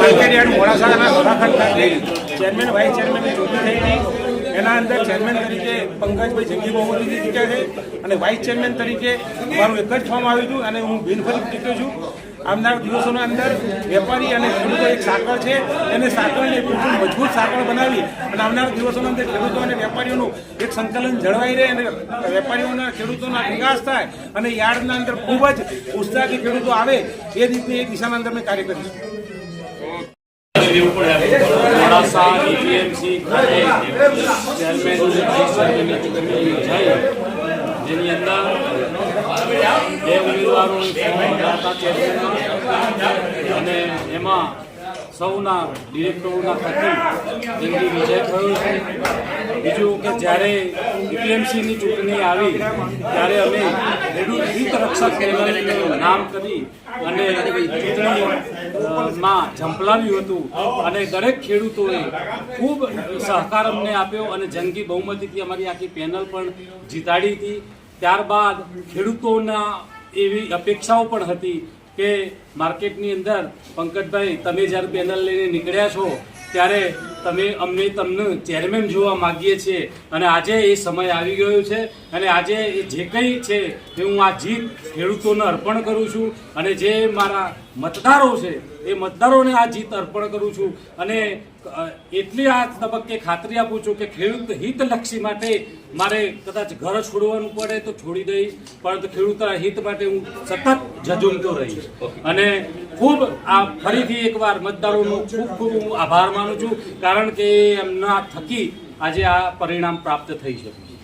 Market yard મોડાસાના સભાખંડ ખાતે chairman vice ચેરમેનની ચૂંટણી થઈ હતી। એના અંદર ચેરમેન તરીકે પંકજભાઈ જંગી બહુમતીથી જીત્યા છે અને વાઇસ ચેરમેન તરીકે મારું એક જ ફોર્મ આવ્યું હતું અને હું બિનફરજ જીત્યો છું। આવનારા દિવસોના અંદર વેપારી અને ખેડૂતો એક સાંકળ છે, એને સાંકળને બિલકુલ મજબૂત સાંકળ બનાવી અને આવનારા દિવસોના અંદર ખેડૂતો અને વેપારીઓનું એક સંકલન જળવાઈ રહે અને વેપારીઓના ખેડૂતોના વિકાસ થાય અને યાર્ડના અંદર ખૂબ જ ઉત્સાહથી ખેડૂતો આવે એ રીતની એક દિશાના અંદર મેં કાર્ય કરીશું। મોડાસા ડીપીએમસી ખાતે ચેરમેન વાઇસ ચેરમેનની ચૂંટણી યોજાઈ, જેની અંદર 2 ઉમેદવારોની ફોર્મ હતા ચેરમેન અને એમાં સૌના ડિરેક્ટરોના થકી જંગી વિજય થયો છે। બીજું કે જ્યારે ડીપીએમસીની ચૂંટણી આવી ત્યારે અમે ખેડૂત હિત રક્ષક પેનલનું નામ કરી અને ચૂંટણીમાં ઝંપલાવ્યું હતું અને દરેક ખેડૂતોએ ખૂબ સહકાર અમને આપ્યો અને જંગી બહુમતીથી અમારી આખી પેનલ પણ જીતાડી હતી। ત્યારબાદ ખેડૂતોના એવી અપેક્ષાઓ પણ હતી કે માર્કેટની અંદર પંકજભાઈ તમે જ્યારે પેનલ લઈને નીકળ્યા છો ત્યારે અમે તમને ચેરમેન જોવા માગીએ છીએ અને આજે એ સમય આવી ગયો છે અને આજે જે કંઈ છે એ હું આ જીત ખેડૂતોને અર્પણ કરું છું અને જે મારા મતદારો છે એ મતદારોને આ જીત અર્પણ કરું છું અને એટલી આ તબક્કે ખાતરી આપું છું કે ખેડૂત હિતલક્ષી માટે મારે કદાચ ઘર છોડવાનું પડે તો છોડી દઈશ, પરંતુ ખેડૂતોના હિત માટે હું સતત ઝઝૂમતો રહીશ અને ખૂબ આ ફરીથી એકવાર મતદારોનો ખૂબ ખૂબ હું આભાર માનું છું, કારણ કે એમના થકી આજે આ પરિણામ પ્રાપ્ત થઈ શક્યું છે।